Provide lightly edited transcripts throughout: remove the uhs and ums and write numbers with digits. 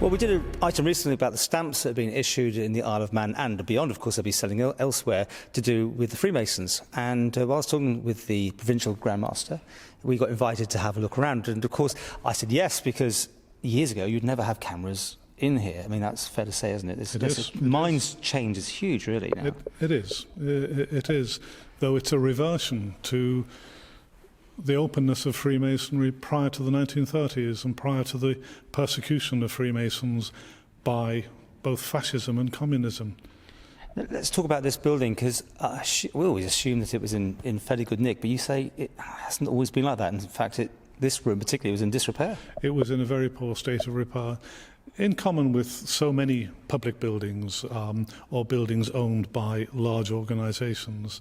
Well, we did an item recently about the stamps that have been issued in the Isle of Man and beyond. Of course, they'll be selling elsewhere to do with the Freemasons. And while I was talking with the provincial Grand Master, we got invited to have a look around. And of course, I said yes, because years ago you'd never have cameras in here. I mean, that's fair to say, isn't it? Mind's change is huge, really, now. It is. It is, though it's a reversion to the openness of Freemasonry prior to the 1930s and prior to the persecution of Freemasons by both fascism and communism. Let's talk about this building, because we always assume that it was in fairly good nick, but you say it hasn't always been like that. In fact, this room particularly was in disrepair. It was in a very poor state of repair, in common with so many public buildings or buildings owned by large organisations.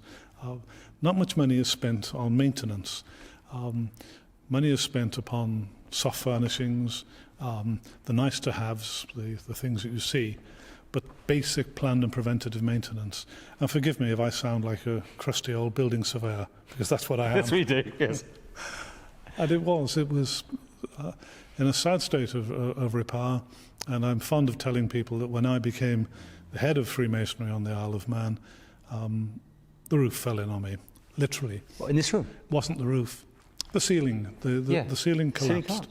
Not much money is spent on maintenance. Money is spent upon soft furnishings, the nice-to-haves, the things that you see, but basic planned and preventative maintenance. And forgive me if I sound like a crusty old building surveyor, because that's what I am. Yes, we do, yes. And it was in a sad state of repair, and I'm fond of telling people that when I became the head of Freemasonry on the Isle of Man, the roof fell in on me, literally. What, in this room? Wasn't the roof. The ceiling. The ceiling collapsed.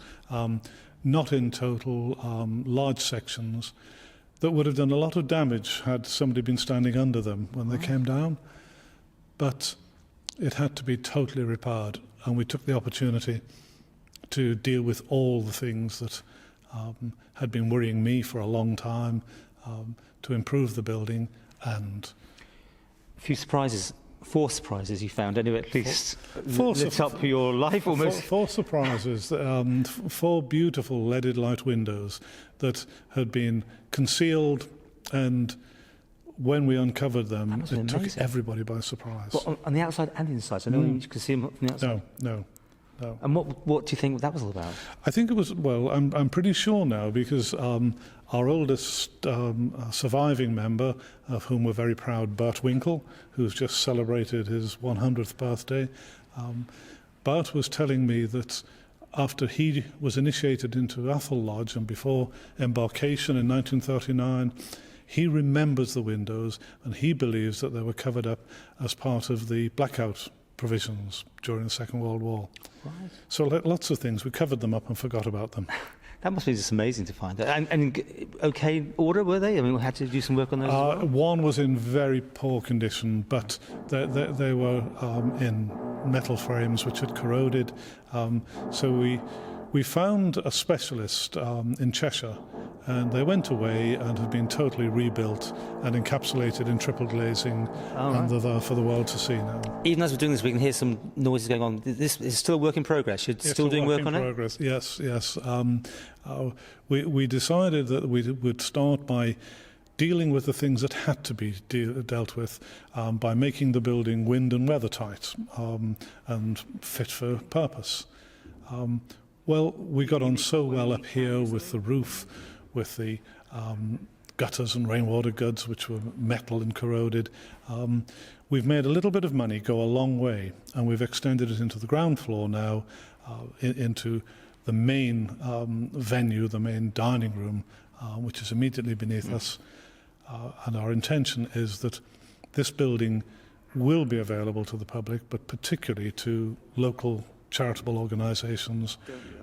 Not in total, large sections that would have done a lot of damage had somebody been standing under them when they came down. But it had to be totally repaired, and we took the opportunity to deal with all the things that had been worrying me for a long time, to improve the building. And a few surprises. 4 surprises you found, anyway, at least lit up your life almost. 4 surprises. 4 beautiful leaded light windows that had been concealed, and when we uncovered them, it took everybody by surprise. Well, on the outside and inside, so no one could see them from the outside? No. And what do you think that was all about? I think it was, well, I'm pretty sure now, because our oldest surviving member, of whom we're very proud, Bert Winkle, who's just celebrated his 100th birthday, Bert was telling me that after he was initiated into Athol Lodge and before embarkation in 1939, he remembers the windows, and he believes that they were covered up as part of the blackout provisions during the Second World War. Right. So lots of things, we covered them up and forgot about them. That must be just amazing to find. And in okay order, were they? I mean, we had to do some work on those as well? One was in very poor condition, but they were in metal frames which had corroded. So we found a specialist in Cheshire, and they went away and have been totally rebuilt and encapsulated in triple glazing, and they're there for the world to see now. Even as we're doing this, we can hear some noises going on. This is still a work in progress. You're still doing work on it? Yes. We decided that we would start by dealing with the things that had to be dealt with, by making the building wind and weather tight and fit for purpose. Well, we got on so well up here with the roof, with the gutters and rainwater goods, which were metal and corroded. We've made a little bit of money go a long way, and we've extended it into the ground floor now, into the main venue, the main dining room, which is immediately beneath us. And our intention is that this building will be available to the public, but particularly to local charitable organisations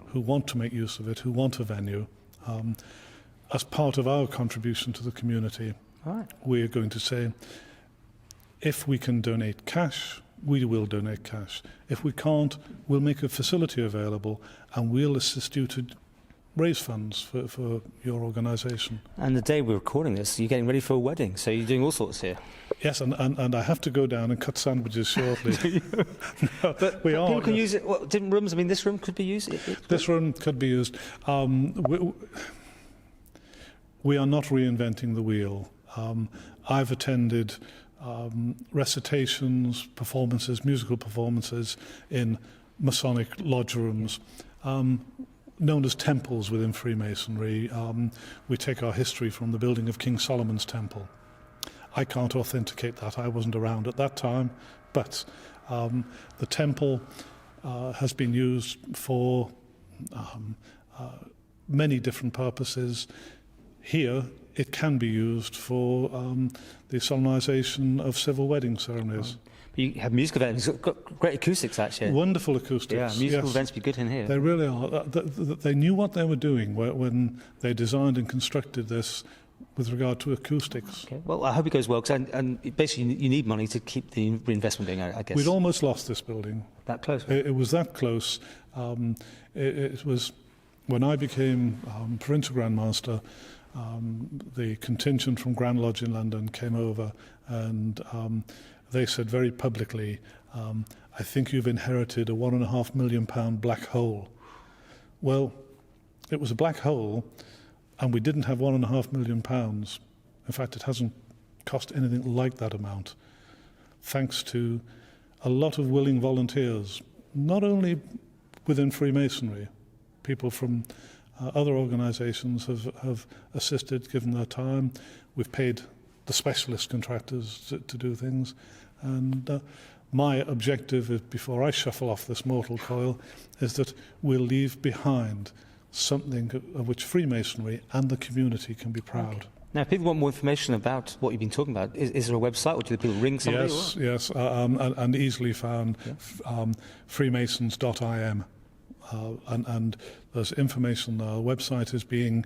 who want to make use of it, who want a venue. As part of our contribution to the community, we are going to say, if we can donate cash, we will donate cash. If we can't, we'll make a facility available, and we'll assist you to raise funds for your organisation. And the day we're recording this, you're getting ready for a wedding, so you're doing all sorts here. Yes, and I have to go down and cut sandwiches shortly. No, but we people can use it. What, different rooms? I mean, this room could be used? This room could be used. We are not reinventing the wheel. I've attended recitations, performances, musical performances in Masonic lodge rooms, known as temples within Freemasonry. We take our history from the building of King Solomon's Temple. I can't authenticate that. I wasn't around at that time, but the temple has been used for many different purposes. here it can be used for the solemnisation of civil wedding ceremonies. You have musical events. You've got great acoustics, actually. Wonderful acoustics. Yeah, musical yes. events would be good in here. They really are. They knew what they were doing when they designed and constructed this with regard to acoustics. Okay. Well, I hope it goes well, and basically you need money to keep the reinvestment going, I guess. We'd almost lost this building. That close? It was that close. It was when I became Provincial Grand Master, the contingent from Grand Lodge in London came over, and they said very publicly, I think you've inherited a £1.5 million black hole. Well, it was a black hole, and we didn't have £1.5 million. In fact, it hasn't cost anything like that amount, thanks to a lot of willing volunteers, not only within Freemasonry. People from other organisations have assisted, given their time. We've paid the specialist contractors to do things. And my objective, is, before I shuffle off this mortal coil, is that we'll leave behind something of which Freemasonry and the community can be proud. Okay. Now, if people want more information about what you've been talking about, is there a website, or do people ring somebody? Yes, and easily found, freemasons.im. And there's information there. The website is being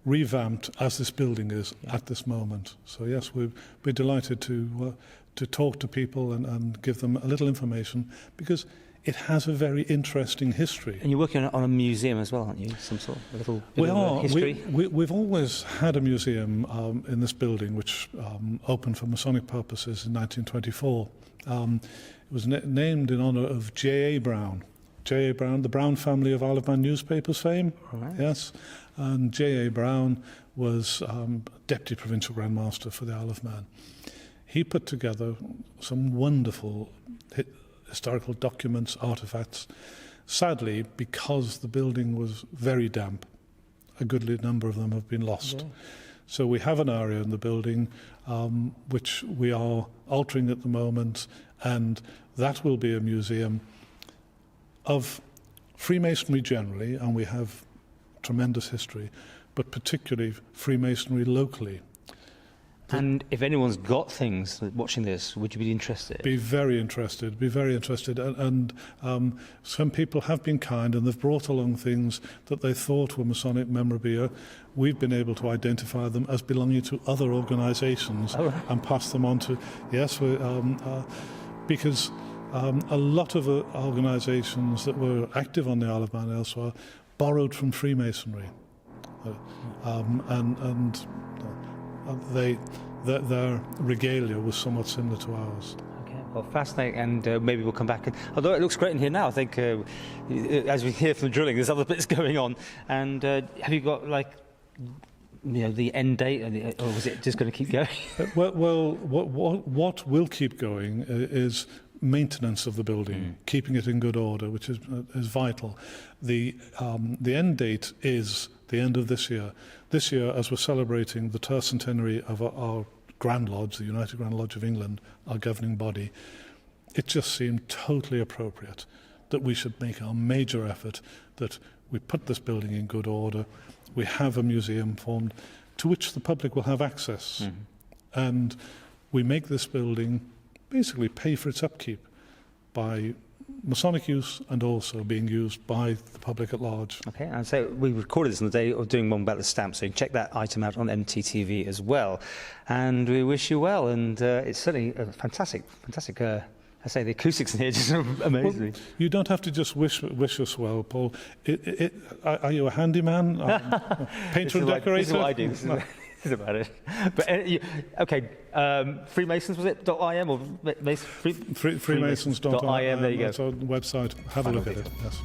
revamped as this building is at this moment. So yes, we're delighted to talk to people and give them a little information, because it has a very interesting history. And you're working on a museum as well, aren't you? Some sort of little bit of history? We've always had a museum in this building, which opened for Masonic purposes in 1924. It was named in honour of J.A. Brown. J.A. Brown, the Brown family of Isle of Man newspapers fame. Right. Yes. And J.A. Brown was Deputy Provincial Grand Master for the Isle of Man. He put together some wonderful historical documents, artefacts. Sadly, because the building was very damp, a goodly number of them have been lost. Yeah. So we have an area in the building which we are altering at the moment, and that will be a museum of Freemasonry generally, and we have tremendous history, but particularly Freemasonry locally. And if anyone's got things watching this, would you be interested? Be very interested. And some people have been kind, and they've brought along things that they thought were Masonic memorabilia. We've been able to identify them as belonging to other organisations and pass them on to, because a lot of organisations that were active on the Isle of Man elsewhere borrowed from Freemasonry. Their regalia was somewhat similar to ours. Okay, well, fascinating, and maybe we'll come back. Although it looks great in here now, I think, as we hear from the drilling, there's other bits going on. And have you got, the end date, or was it just going to keep going? What will keep going is maintenance of the building, keeping it in good order, which is vital. The end date is the end of this year. This year, as we're celebrating the tercentenary of our Grand Lodge, the United Grand Lodge of England, our governing body, it just seemed totally appropriate that we should make our major effort, that we put this building in good order, we have a museum formed to which the public will have access, and we make this building basically pay for its upkeep by Masonic use and also being used by the public at large. Okay, and so we recorded this on the day of doing one about the stamp, so you can check that item out on MTTV as well. And we wish you well, and it's certainly a fantastic, I say the acoustics in here just amazing. Well, you don't have to just wish us well, Paul. Are you a handyman? Painter and decorator? This is what I do. This is about it. But Freemasons, was it .im or Freemasons.im? There you go. That's our website. Have a look at it. Yes.